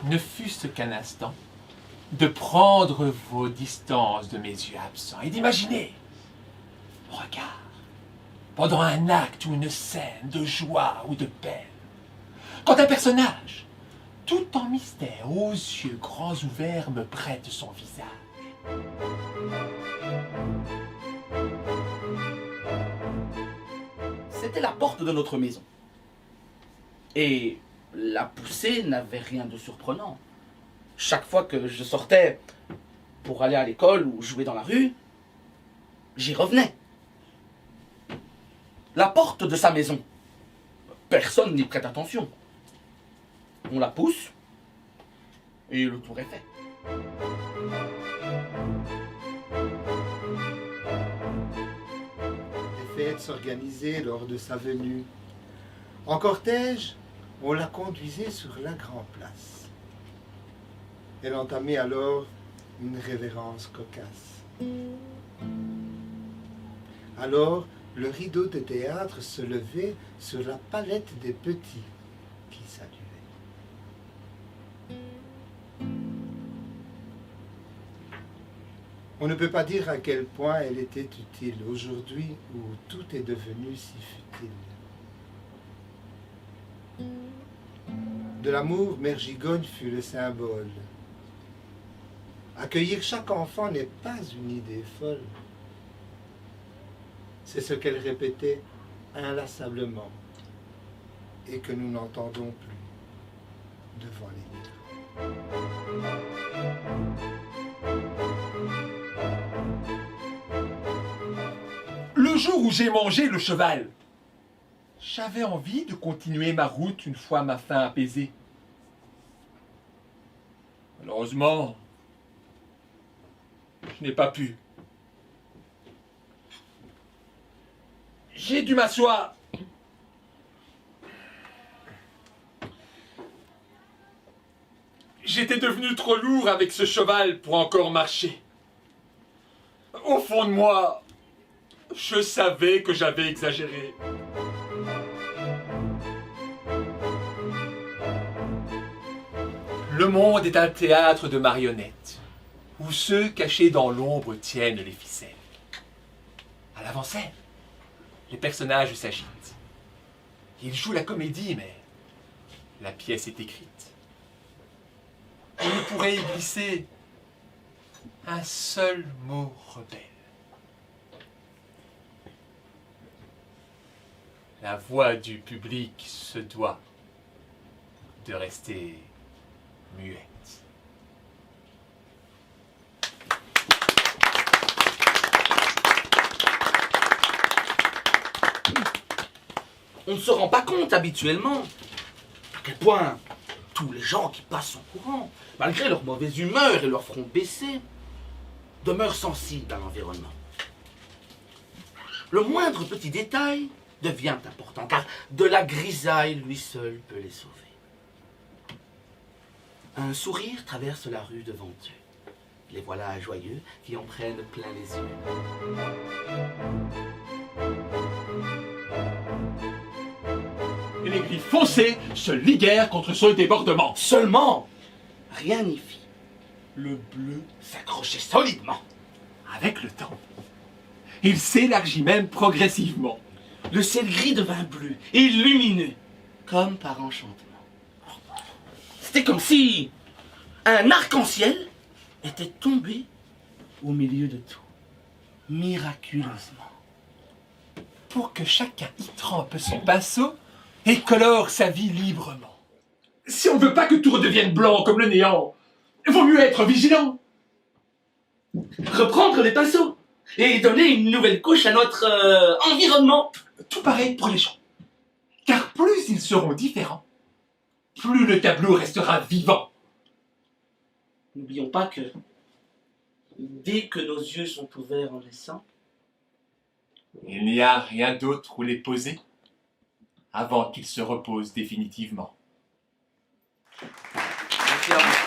ne fût-ce qu'un instant, de prendre vos distances de mes yeux absents et d'imaginer mon regard pendant un acte ou une scène de joie ou de peine. Quand un personnage, tout en mystère, aux yeux grands ouverts, me prête son visage. C'était la porte de notre maison. Et la poussée n'avait rien de surprenant. Chaque fois que je sortais pour aller à l'école ou jouer dans la rue, j'y revenais. La porte de sa maison, personne n'y prête attention. On la pousse et le tour est fait. Les fêtes s'organisaient lors de sa venue. En cortège, on la conduisait sur la grande place. Elle entamait alors une révérence cocasse. Alors, le rideau de théâtre se levait sur la palette des petits qui saluaient. On ne peut pas dire à quel point elle était utile aujourd'hui où tout est devenu si futile. De l'amour, Mère Gigogne fut le symbole. Accueillir chaque enfant n'est pas une idée folle. C'est ce qu'elle répétait inlassablement et que nous n'entendons plus devant les murs. Le jour où j'ai mangé le cheval, j'avais envie de continuer ma route une fois ma faim apaisée. Malheureusement, je n'ai pas pu. J'ai dû m'asseoir. J'étais devenu trop lourd avec ce cheval pour encore marcher. Au fond de moi, je savais que j'avais exagéré. Le monde est un théâtre de marionnettes, où ceux cachés dans l'ombre tiennent les ficelles. À l'avant-scène, les personnages s'agitent. Ils jouent la comédie, mais la pièce est écrite. On pourrait y glisser un seul mot rebelle. La voix du public se doit de rester muette. On ne se rend pas compte habituellement à quel point tous les gens qui passent en courant, malgré leur mauvaise humeur et leur front baissé, demeurent sensibles à l'environnement. Le moindre petit détail devient important, car de la grisaille, lui seul peut les sauver. Un sourire traverse la rue devant eux. Les voilà joyeux qui en prennent plein les yeux. Et les gris foncés se liguèrent contre ce débordement. Seulement, rien n'y fit. Le bleu s'accrochait solidement. Avec le temps, il s'élargit même progressivement. Le ciel gris devint bleu et lumineux, comme par enchantement. C'était comme si un arc-en-ciel était tombé au milieu de tout, miraculeusement. Pour que chacun y trempe son pinceau et colore sa vie librement. Si on ne veut pas que tout redevienne blanc comme le néant, il vaut mieux être vigilant. Reprendre les pinceaux et donner une nouvelle couche à notre environnement. Tout pareil pour les gens. Car plus ils seront différents, plus le tableau restera vivant. N'oublions pas que dès que nos yeux sont ouverts en naissant, Il n'y a rien d'autre où les poser avant qu'ils se reposent définitivement. merci à vous.